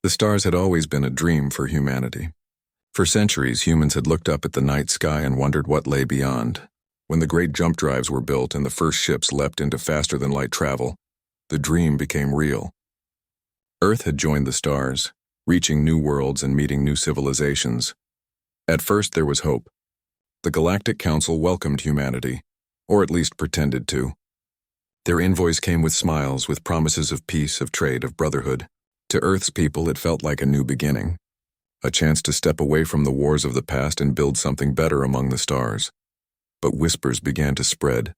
The stars had always been a dream for humanity. For centuries, humans had looked up at the night sky and wondered what lay beyond. When the great jump drives were built and the first ships leapt into faster-than-light travel, the dream became real. Earth had joined the stars, reaching new worlds and meeting new civilizations. At first there was hope. The Galactic Council welcomed humanity, or at least pretended to. Their envoys came with smiles, with promises of peace, of trade, of brotherhood. To Earth's people it felt like a new beginning, a chance to step away from the wars of the past and build something better among the stars. But whispers began to spread,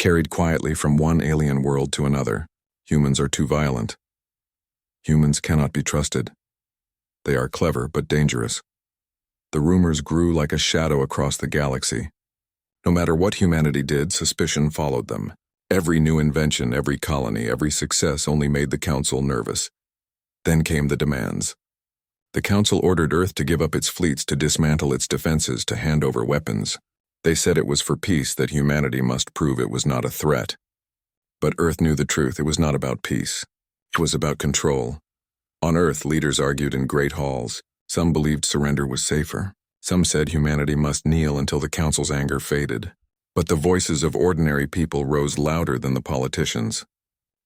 carried quietly from one alien world to another. Humans are too violent. Humans cannot be trusted. They are clever but dangerous. The rumors grew like a shadow across the galaxy. No matter what humanity did, suspicion followed them. Every new invention, every colony, every success only made the Council nervous. Then came the demands. The Council ordered Earth to give up its fleets, to dismantle its defenses, to hand over weapons. They said it was for peace, that humanity must prove it was not a threat. But Earth knew the truth. It was not about peace. It was about control. On Earth, leaders argued in great halls. Some believed surrender was safer. Some said humanity must kneel until the Council's anger faded. But the voices of ordinary people rose louder than the politicians.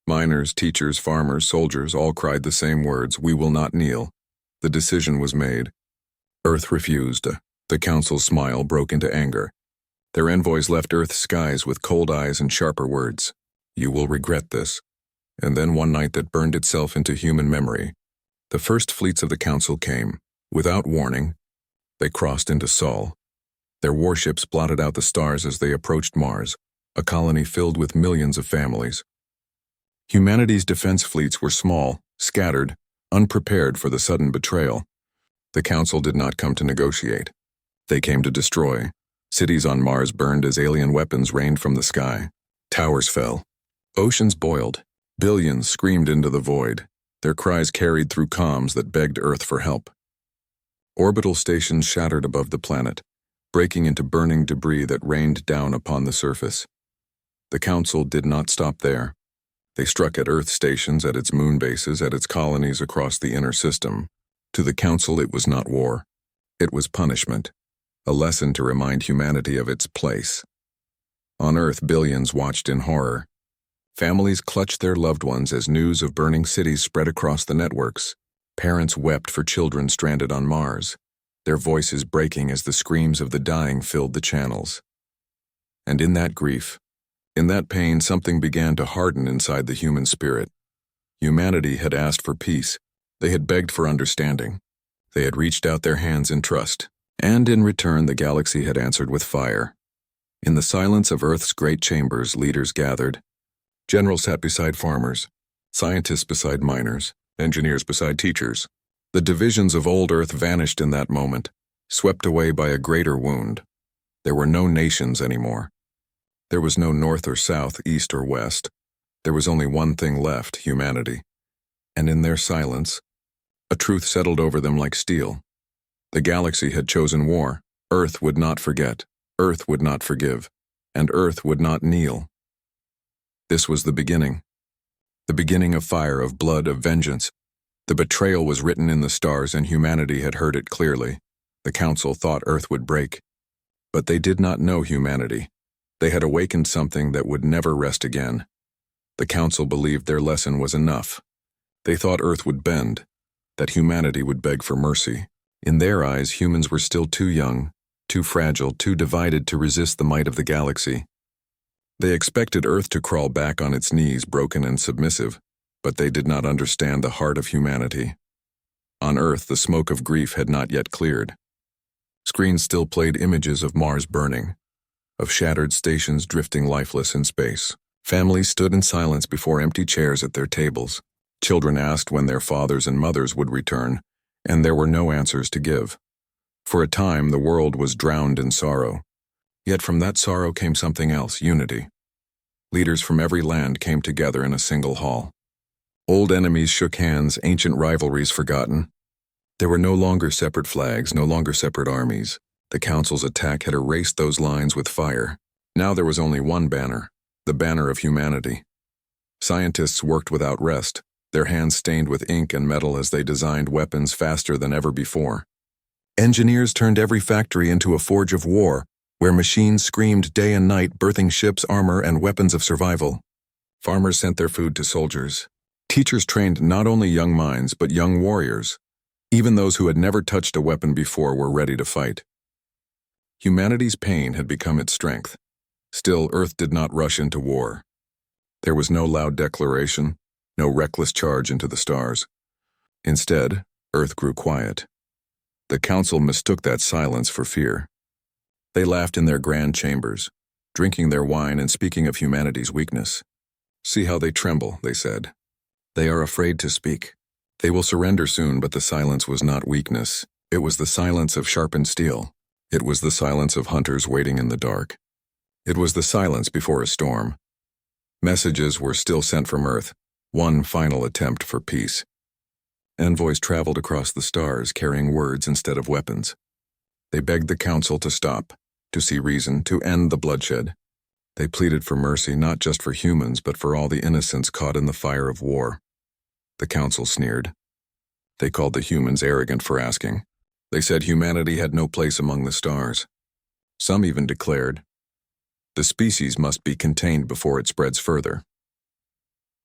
Miners, teachers, farmers, soldiers all cried the same words: "We will not kneel." The decision was made. Earth refused. The Council's smile broke into anger. Their envoys left Earth's skies with cold eyes and sharper words. "You will regret this." And then one night that burned itself into human memory, the first fleets of the Council came. Without warning, they crossed into Sol. Their warships blotted out the stars as they approached Mars, a colony filled with millions of families. Humanity's defense fleets were small, scattered, unprepared for the sudden betrayal. The Council did not come to negotiate. They came to destroy. Cities on Mars burned as alien weapons rained from the sky. Towers fell. Oceans boiled. Billions screamed into the void, their cries carried through comms that begged Earth for help. Orbital stations shattered above the planet, breaking into burning debris that rained down upon the surface. The Council did not stop there. They struck at Earth stations, at its moon bases, at its colonies across the inner system. To the Council, it was not war. It was punishment, a lesson to remind humanity of its place. On Earth, billions watched in horror. Families clutched their loved ones as news of burning cities spread across the networks. Parents wept for children stranded on Mars, their voices breaking as the screams of the dying filled the channels. And in that grief, in that pain, something began to harden inside the human spirit. Humanity had asked for peace. They had begged for understanding. They had reached out their hands in trust. And in return, the galaxy had answered with fire. In the silence of Earth's great chambers, leaders gathered. Generals sat beside farmers, scientists beside miners, engineers beside teachers. The divisions of old Earth vanished in that moment, swept away by a greater wound. There were no nations anymore. There was no north or south, east or west. There was only one thing left: humanity. And in their silence, a truth settled over them like steel. The galaxy had chosen war. Earth would not forget. Earth would not forgive. And Earth would not kneel. This was the beginning of fire, of blood, of vengeance. The betrayal was written in the stars, and humanity had heard it clearly. The Council thought Earth would break. But they did not know humanity. They had awakened something that would never rest again. The Council believed their lesson was enough. They thought Earth would bend, that humanity would beg for mercy. In their eyes, humans were still too young, too fragile, too divided to resist the might of the galaxy. They expected Earth to crawl back on its knees, broken and submissive, but they did not understand the heart of humanity. On Earth, the smoke of grief had not yet cleared. Screens still played images of Mars burning, of shattered stations drifting lifeless in space. Families stood in silence before empty chairs at their tables. Children asked when their fathers and mothers would return, and there were no answers to give. For a time, the world was drowned in sorrow. Yet from that sorrow came something else: unity. Leaders from every land came together in a single hall. Old enemies shook hands, ancient rivalries forgotten. There were no longer separate flags, no longer separate armies. The Council's attack had erased those lines with fire. Now there was only one banner, the banner of humanity. Scientists worked without rest. their hands stained with ink and metal as they designed weapons faster than ever before. Engineers turned every factory into a forge of war, where machines screamed day and night, birthing ships, armor, and weapons of survival. Farmers sent their food to soldiers. Teachers trained not only young minds, but young warriors. Even those who had never touched a weapon before were ready to fight. Humanity's pain had become its strength. Still, Earth did not rush into war. There was no loud declaration, no reckless charge into the stars. Instead, Earth grew quiet. The Council mistook that silence for fear. They laughed in their grand chambers, drinking their wine and speaking of humanity's weakness. "See how they tremble," they said. "They are afraid to speak. They will surrender soon," but the silence was not weakness. It was the silence of sharpened steel. It was the silence of hunters waiting in the dark. It was the silence before a storm. Messages were still sent from Earth, one final attempt for peace. Envoys traveled across the stars carrying words instead of weapons. They begged the Council to stop, to see reason, to end the bloodshed. They pleaded for mercy not just for humans but for all the innocents caught in the fire of war. The Council sneered. They called the humans arrogant for asking. They said humanity had no place among the stars. Some even declared, "The species must be contained before it spreads further."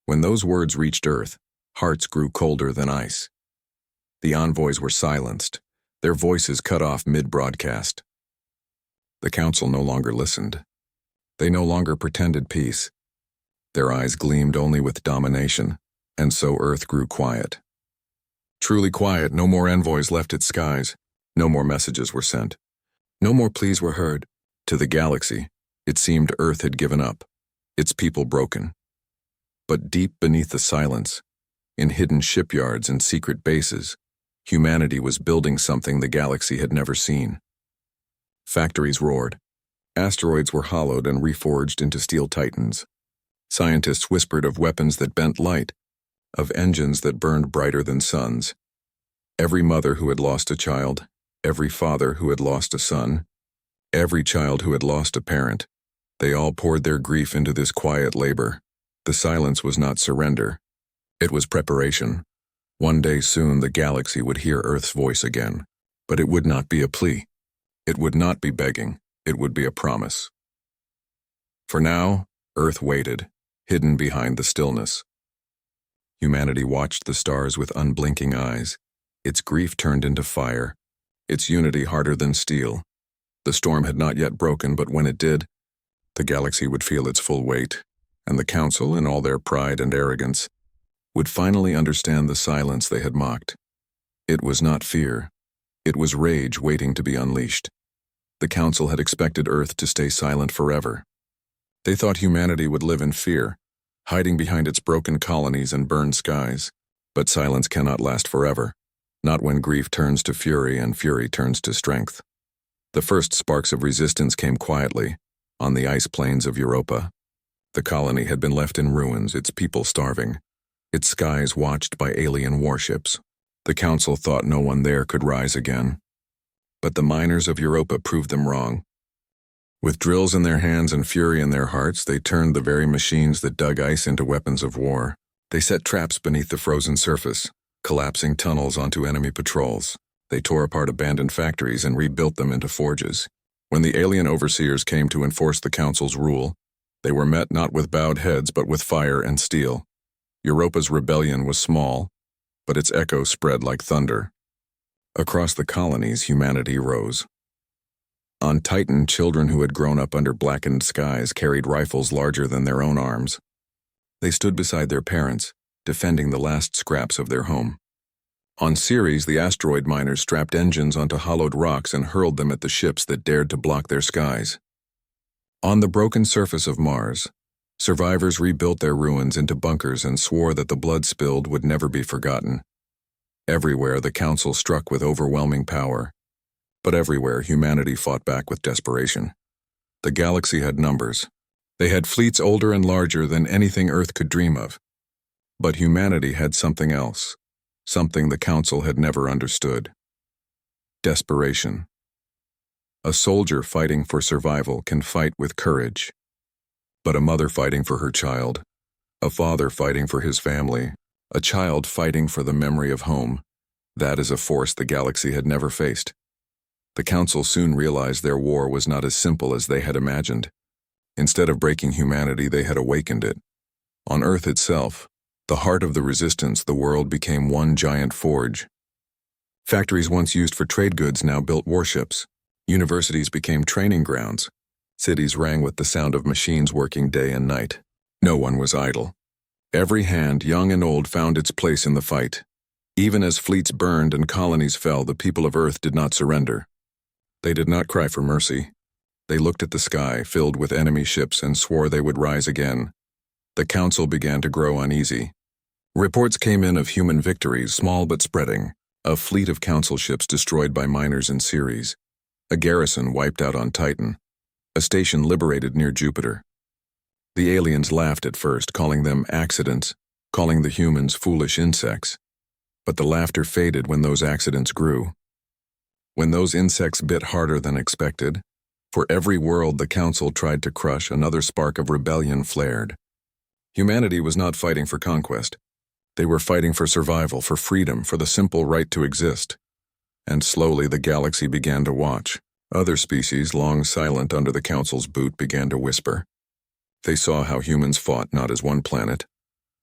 When those words reached Earth, hearts grew colder than ice. The envoys were silenced, their voices cut off mid-broadcast. The Council no longer listened. They no longer pretended peace. Their eyes gleamed only with domination, and so Earth grew quiet. Truly quiet, no more envoys left its skies, no more messages were sent. No more pleas were heard. To the galaxy, it seemed Earth had given up, its people broken. But deep beneath the silence, in hidden shipyards and secret bases, humanity was building something the galaxy had never seen. Factories roared. Asteroids were hollowed and reforged into steel titans. Scientists whispered of weapons that bent light, of engines that burned brighter than suns. Every mother who had lost a child, every father who had lost a son, every child who had lost a parent, they all poured their grief into this quiet labor. The silence was not surrender. It was preparation. One day soon the galaxy would hear Earth's voice again, but it would not be a plea. It would not be begging. It would be a promise. For now, Earth waited, hidden behind the stillness. Humanity watched the stars with unblinking eyes. Its grief turned into fire, its unity harder than steel. The storm had not yet broken, but when it did, the galaxy would feel its full weight, and the Council, in all their pride and arrogance, would finally understand the silence they had mocked. It was not fear. It was rage waiting to be unleashed. The Council had expected Earth to stay silent forever. They thought humanity would live in fear, hiding behind its broken colonies and burned skies. But silence cannot last forever, not when grief turns to fury and fury turns to strength. The first sparks of resistance came quietly, on the ice plains of Europa. The colony had been left in ruins, its people starving, its skies watched by alien warships. The Council thought no one there could rise again. But the miners of Europa proved them wrong. With drills in their hands and fury in their hearts, they turned the very machines that dug ice into weapons of war. They set traps beneath the frozen surface, collapsing tunnels onto enemy patrols. They tore apart abandoned factories and rebuilt them into forges. When the alien overseers came to enforce the Council's rule, they were met not with bowed heads but with fire and steel. Europa's rebellion was small, but its echo spread like thunder. Across the colonies, humanity rose. On Titan, children who had grown up under blackened skies carried rifles larger than their own arms. They stood beside their parents, defending the last scraps of their home. On Ceres, the asteroid miners strapped engines onto hollowed rocks and hurled them at the ships that dared to block their skies. On the broken surface of Mars, survivors rebuilt their ruins into bunkers and swore that the blood spilled would never be forgotten. Everywhere, the Council struck with overwhelming power. But everywhere, humanity fought back with desperation. The galaxy had numbers. They had fleets older and larger than anything Earth could dream of. But humanity had something else, something the Council had never understood. Desperation. A soldier fighting for survival can fight with courage. But a mother fighting for her child, a father fighting for his family, A child fighting for the memory of home. That is a force the galaxy had never faced. The Council soon realized their war was not as simple as they had imagined. Instead of breaking humanity, they had awakened it. On Earth itself, the heart of the resistance, the world became one giant forge. Factories once used for trade goods now built warships. Universities became training grounds. Cities rang with the sound of machines working day and night. No one was idle. Every hand, young and old, found its place in the fight. Even as fleets burned and colonies fell, the people of Earth did not surrender. They did not cry for mercy. They looked at the sky, filled with enemy ships, and swore they would rise again. The Council began to grow uneasy. Reports came in of human victories, small but spreading. A fleet of Council ships destroyed by miners in Ceres. A garrison wiped out on Titan. A station liberated near Jupiter. The aliens laughed at first, calling them accidents, calling the humans foolish insects. But the laughter faded when those accidents grew. When those insects bit harder than expected, for every world the Council tried to crush, another spark of rebellion flared. Humanity was not fighting for conquest. They were fighting for survival, for freedom, for the simple right to exist. And slowly the galaxy began to watch. Other species, long silent under the Council's boot, began to whisper. They saw how humans fought not as one planet,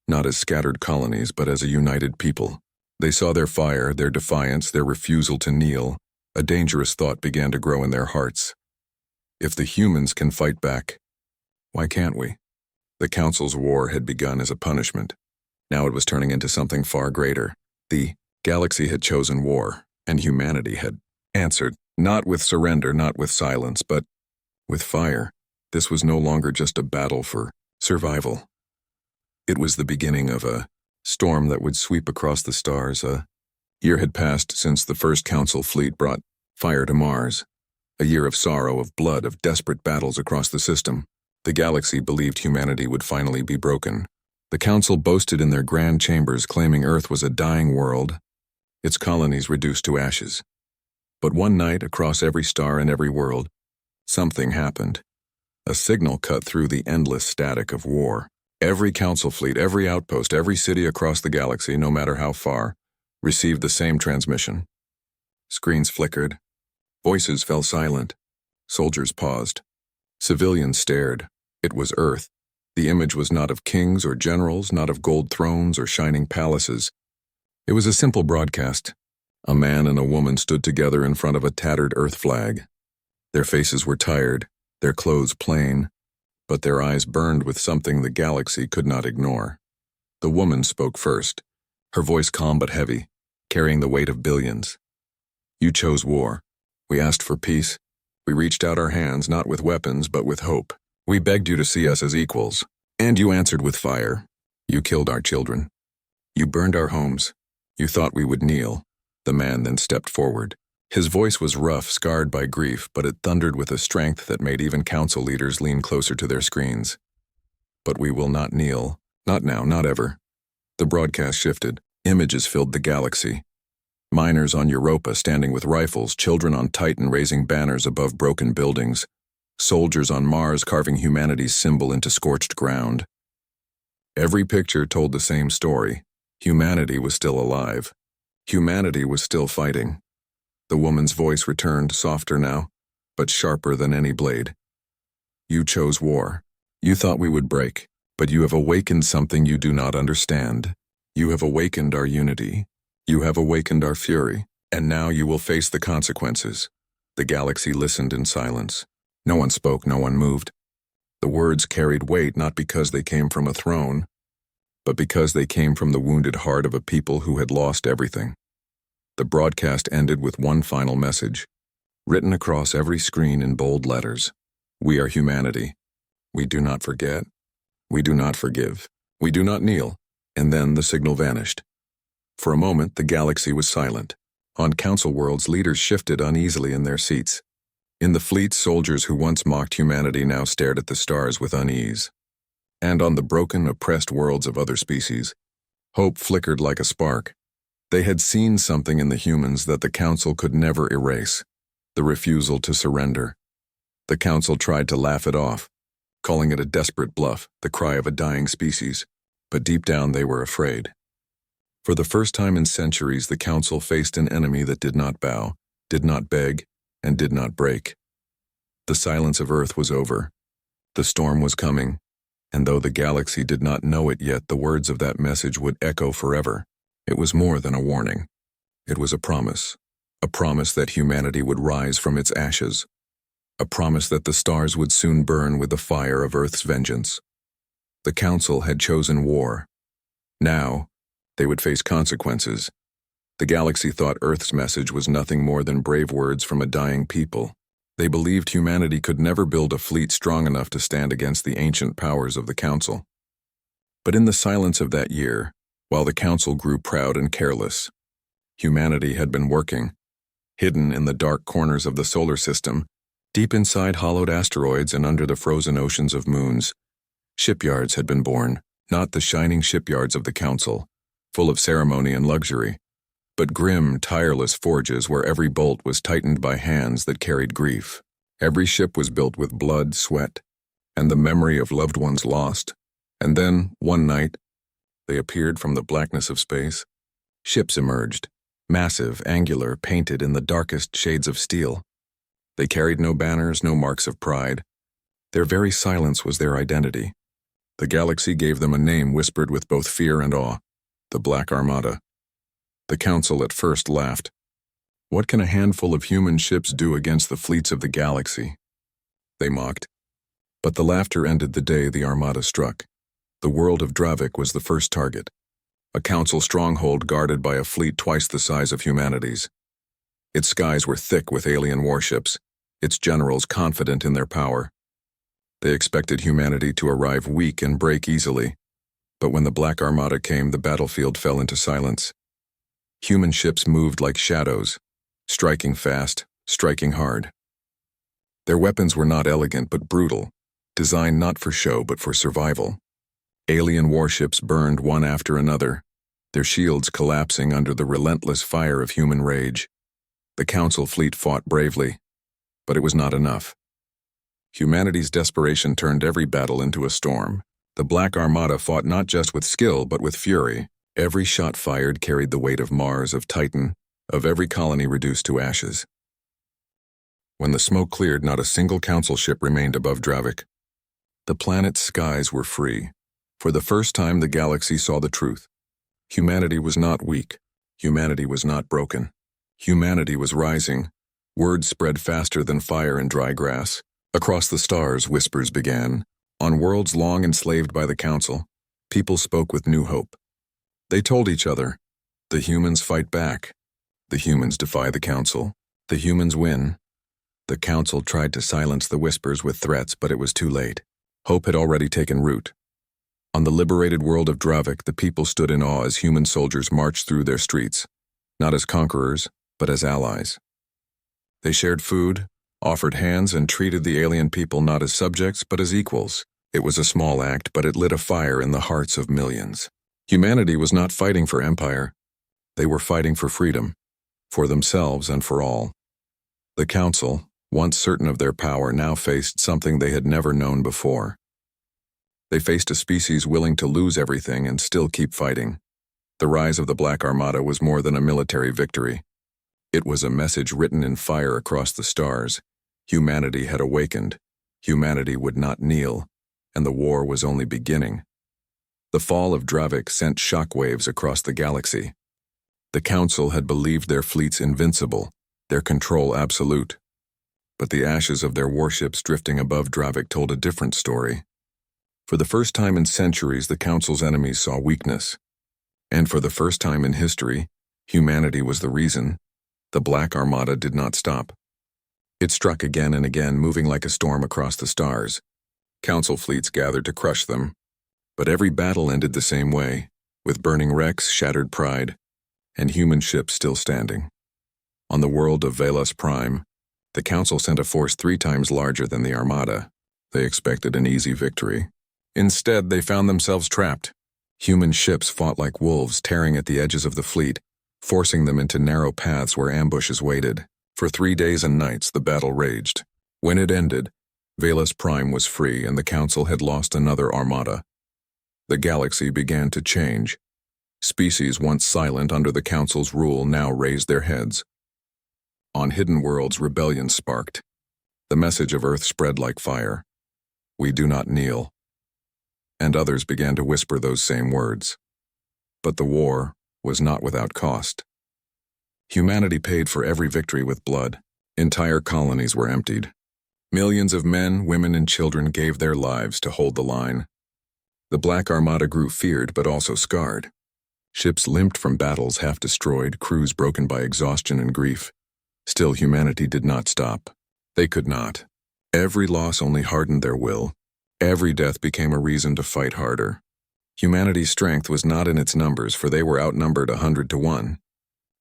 not as scattered colonies, but as a united people. They saw their fire, their defiance, their refusal to kneel. A dangerous thought began to grow in their hearts. If the humans can fight back, why can't we? The Council's war had begun as a punishment. Now it was turning into something far greater. The galaxy had chosen war, and humanity had answered, not with surrender, not with silence, but with fire. This was no longer just a battle for survival. It was the beginning of a storm that would sweep across the stars. A year had passed since the first Council fleet brought fire to Mars. A year of sorrow, of blood, of desperate battles across the system. The galaxy believed humanity would finally be broken. The Council boasted in their grand chambers, claiming Earth was a dying world, its colonies reduced to ashes. But one night, across every star and every world, something happened. A signal cut through the endless static of war. Every Council fleet, every outpost, every city across the galaxy, no matter how far, received the same transmission. Screens flickered. Voices fell silent. Soldiers paused. Civilians stared. It was Earth. The image was not of kings or generals, not of gold thrones or shining palaces. It was a simple broadcast. A man and a woman stood together in front of a tattered Earth flag. Their faces were tired, their clothes plain, but their eyes burned with something the galaxy could not ignore. The woman spoke first, her voice calm but heavy, carrying the weight of billions. You chose war. We asked for peace. We reached out our hands, not with weapons, but with hope. We begged you to see us as equals, and you answered with fire. You killed our children. You burned our homes. You thought we would kneel. The man then stepped forward. His voice was rough, scarred by grief, but it thundered with a strength that made even Council leaders lean closer to their screens. But we will not kneel. Not now, not ever. The broadcast shifted. Images filled the galaxy. Miners on Europa standing with rifles, children on Titan raising banners above broken buildings, soldiers on Mars carving humanity's symbol into scorched ground. Every picture told the same story. Humanity was still alive. Humanity was still fighting. The woman's voice returned, softer now, but sharper than any blade. You chose war. You thought we would break, but you have awakened something you do not understand. You have awakened our unity. You have awakened our fury, and now you will face the consequences. The galaxy listened in silence. No one spoke, no one moved. The words carried weight not because they came from a throne, but because they came from the wounded heart of a people who had lost everything. The broadcast ended with one final message, written across every screen in bold letters. We are humanity. We do not forget. We do not forgive. We do not kneel. And then the signal vanished. For a moment, the galaxy was silent. On Council worlds, leaders shifted uneasily in their seats. In the fleets, soldiers who once mocked humanity now stared at the stars with unease. And on the broken, oppressed worlds of other species, hope flickered like a spark. They had seen something in the humans that the Council could never erase, the refusal to surrender. The Council tried to laugh it off, calling it a desperate bluff, the cry of a dying species. But deep down they were afraid. For the first time in centuries, the Council faced an enemy that did not bow, did not beg, and did not break. The silence of Earth was over. The storm was coming, and though the galaxy did not know it yet, the words of that message would echo forever. It was more than a warning. It was a promise that humanity would rise from its ashes, a promise that the stars would soon burn with the fire of Earth's vengeance. The Council had chosen war. Now, they would face consequences. The galaxy thought Earth's message was nothing more than brave words from a dying people. They believed humanity could never build a fleet strong enough to stand against the ancient powers of the Council. But in the silence of that year, while the Council grew proud and careless, humanity had been working, hidden in the dark corners of the solar system, deep inside hollowed asteroids and under the frozen oceans of moons. Shipyards had been born, not the shining shipyards of the Council, full of ceremony and luxury, but grim, tireless forges where every bolt was tightened by hands that carried grief. Every ship was built with blood, sweat, and the memory of loved ones lost. And then, one night, they appeared from the blackness of space. Ships emerged, massive, angular, painted in the darkest shades of steel. They carried no banners, no marks of pride. Their very silence was their identity. The galaxy gave them a name whispered with both fear and awe: the Black Armada. The Council at first laughed. What can a handful of human ships do against the fleets of the galaxy? They mocked. But the laughter ended the day the Armada struck. The world of Dravik was the first target, a Council stronghold guarded by a fleet twice the size of humanity's. Its skies were thick with alien warships, its generals confident in their power. They expected humanity to arrive weak and break easily, but when the Black Armada came, the battlefield fell into silence. Human ships moved like shadows, striking fast, striking hard. Their weapons were not elegant but brutal, designed not for show but for survival. Alien warships burned one after another, their shields collapsing under the relentless fire of human rage. The Council fleet fought bravely, but it was not enough. Humanity's desperation turned every battle into a storm. The Black Armada fought not just with skill but with fury. Every shot fired carried the weight of Mars, of Titan, of every colony reduced to ashes. When the smoke cleared, not a single Council ship remained above Dravik. The planet's skies were free. For the first time, the galaxy saw the truth. Humanity was not weak. Humanity was not broken. Humanity was rising. Words spread faster than fire in dry grass. Across the stars, whispers began. On worlds long enslaved by the Council, people spoke with new hope. They told each other, the humans fight back. The humans defy the Council. The humans win. The Council tried to silence the whispers with threats, but it was too late. Hope had already taken root. On the liberated world of Dravik, the people stood in awe as human soldiers marched through their streets, not as conquerors, but as allies. They shared food, offered hands, and treated the alien people not as subjects, but as equals. It was a small act, but it lit a fire in the hearts of millions. Humanity was not fighting for empire. They were fighting for freedom, for themselves and for all. The Council, once certain of their power, now faced something they had never known before. They faced a species willing to lose everything and still keep fighting. The rise of the Black Armada was more than a military victory. It was a message written in fire across the stars. Humanity had awakened. Humanity would not kneel, and the war was only beginning. The fall of Dravik sent shockwaves across the galaxy. The Council had believed their fleets invincible, their control absolute. But the ashes of their warships drifting above Dravik told a different story. For the first time in centuries, the Council's enemies saw weakness. And for the first time in history, humanity was the reason. The Black Armada did not stop. It struck again and again, moving like a storm across the stars. Council fleets gathered to crush them. But every battle ended the same way, with burning wrecks, shattered pride, and human ships still standing. On the world of Velas Prime, the Council sent a force 3 times larger than the Armada. They expected an easy victory. Instead, they found themselves trapped. Human ships fought like wolves, tearing at the edges of the fleet, forcing them into narrow paths where ambushes waited. For 3 days and nights, the battle raged. When it ended, Velas Prime was free and the Council had lost another Armada. The galaxy began to change. Species once silent under the Council's rule now raised their heads. On hidden worlds, rebellion sparked. The message of Earth spread like fire. We do not kneel. And others began to whisper those same words. But the war was not without cost. Humanity paid for every victory with blood. Entire colonies were emptied. Millions of men, women, and children gave their lives to hold the line. The Black Armada grew feared but also scarred. Ships limped from battles half destroyed, crews broken by exhaustion and grief. Still, humanity did not stop. They could not. Every loss only hardened their will. Every death became a reason to fight harder. Humanity's strength was not in its numbers, for they were outnumbered 100-1.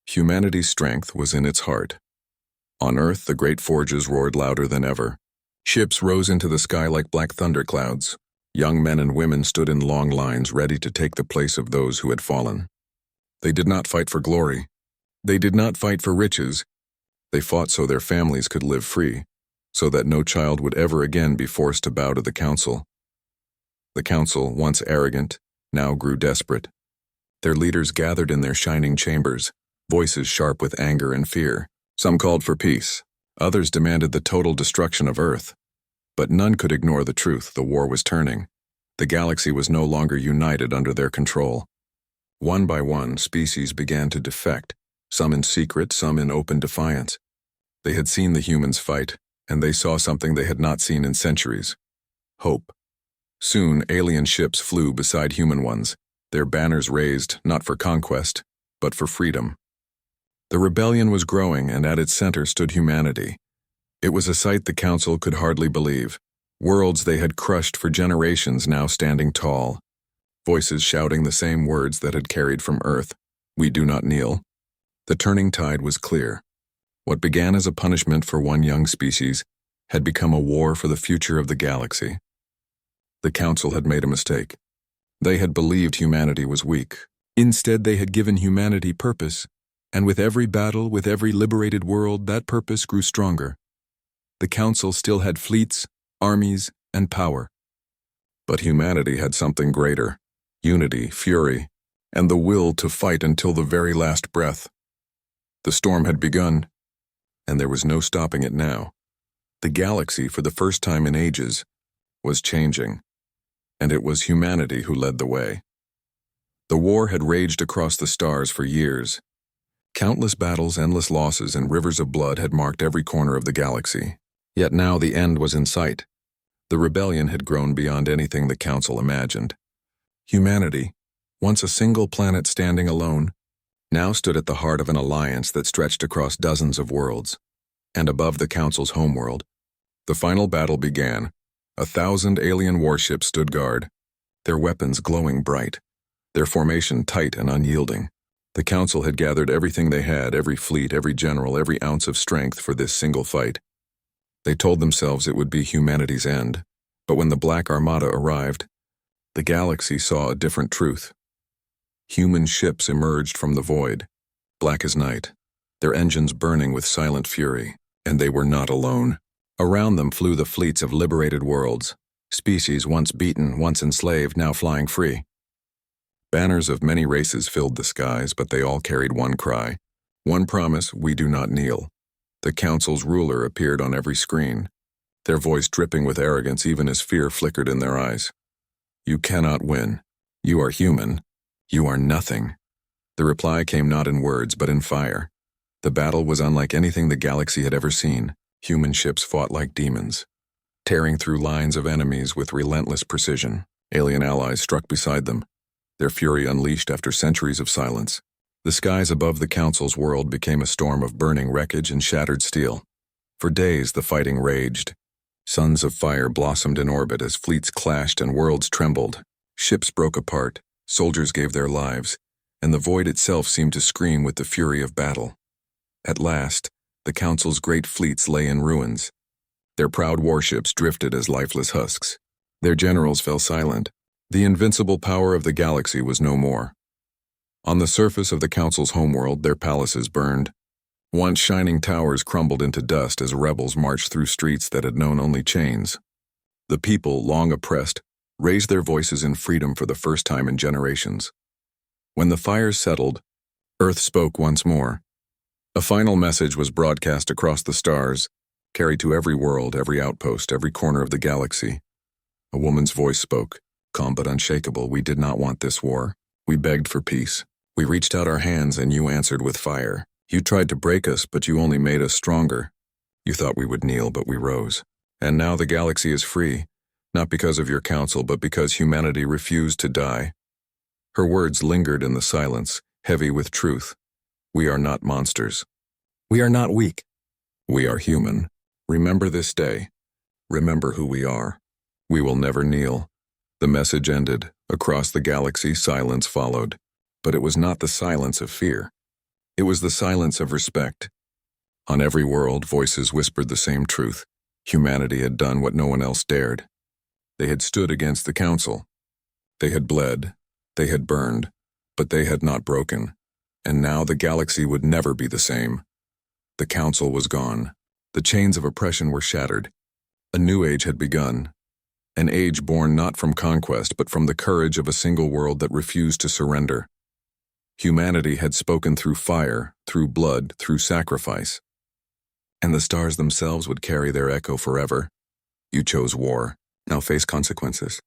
Humanity's strength was in its heart. On Earth, the great forges roared louder than ever. Ships rose into the sky like black thunderclouds. Young men and women stood in long lines ready to take the place of those who had fallen. They did not fight for glory. They did not fight for riches. They fought so their families could live free, so that no child would ever again be forced to bow to the Council. The Council, once arrogant, now grew desperate. Their leaders gathered in their shining chambers, voices sharp with anger and fear. Some called for peace. Others demanded the total destruction of Earth. But none could ignore the truth: the war was turning. The galaxy was no longer united under their control. One by one, species began to defect, some in secret, some in open defiance. They had seen the humans fight, and they saw something they had not seen in centuries: hope. Soon, alien ships flew beside human ones, their banners raised not for conquest, but for freedom. The rebellion was growing, and at its center stood humanity. It was a sight the Council could hardly believe. Worlds they had crushed for generations now standing tall. Voices shouting the same words that had carried from Earth: "We do not kneel." The turning tide was clear. What began as a punishment for one young species had become a war for the future of the galaxy. The Council had made a mistake. They had believed humanity was weak. Instead, they had given humanity purpose. And with every battle, with every liberated world, that purpose grew stronger. The Council still had fleets, armies, and power. But humanity had something greater: unity, fury, and the will to fight until the very last breath. The storm had begun, and there was no stopping it now. The galaxy, for the first time in ages, was changing, and it was humanity who led the way. The war had raged across the stars for years. Countless battles, endless losses, and rivers of blood had marked every corner of the galaxy. Yet now the end was in sight. The rebellion had grown beyond anything the Council imagined. Humanity, once a single planet standing alone, now stood at the heart of an alliance that stretched across dozens of worlds. And above the Council's homeworld, the final battle began. 1,000 alien warships stood guard, their weapons glowing bright, their formation tight and unyielding. The Council had gathered everything they had, every fleet, every general, every ounce of strength for this single fight. They told themselves it would be humanity's end, but when the Black Armada arrived, the galaxy saw a different truth. Human ships emerged from the void, black as night, their engines burning with silent fury, and they were not alone. Around them flew the fleets of liberated worlds, species once beaten, once enslaved, now flying free. Banners of many races filled the skies, but they all carried one cry, one promise: we do not kneel. The Council's ruler appeared on every screen, their voice dripping with arrogance even as fear flickered in their eyes. You cannot win. You are human. You are nothing. The reply came not in words, but in fire. The battle was unlike anything the galaxy had ever seen. Human ships fought like demons, tearing through lines of enemies with relentless precision. Alien allies struck beside them, their fury unleashed after centuries of silence. The skies above the Council's world became a storm of burning wreckage and shattered steel. For days the fighting raged. Suns of fire blossomed in orbit as fleets clashed and worlds trembled. Ships broke apart, soldiers gave their lives, and the void itself seemed to scream with the fury of battle. At last, the Council's great fleets lay in ruins. Their proud warships drifted as lifeless husks. Their generals fell silent. The invincible power of the galaxy was no more. On the surface of the Council's homeworld, their palaces burned. Once shining towers crumbled into dust as rebels marched through streets that had known only chains. The people, long oppressed, raised their voices in freedom for the first time in generations. When the fires settled, Earth spoke once more. A final message was broadcast across the stars, carried to every world, every outpost, every corner of the galaxy. A woman's voice spoke, calm but unshakable. We did not want this war. We begged for peace. We reached out our hands and you answered with fire. You tried to break us, but you only made us stronger. You thought we would kneel, but we rose. And now the galaxy is free, not because of your counsel, but because humanity refused to die. Her words lingered in the silence, heavy with truth. We are not monsters. We are not weak. We are human. Remember this day. Remember who we are. We will never kneel. The message ended. Across the galaxy, silence followed. But it was not the silence of fear. It was the silence of respect. On every world, voices whispered the same truth. Humanity had done what no one else dared. They had stood against the council. They had bled. They had burned. But they had not broken. And now the galaxy would never be the same. The council was gone. The chains of oppression were shattered. A new age had begun. An age born not from conquest, but from the courage of a single world that refused to surrender. Humanity had spoken through fire, through blood, through sacrifice. And the stars themselves would carry their echo forever. You chose war. Now face consequences.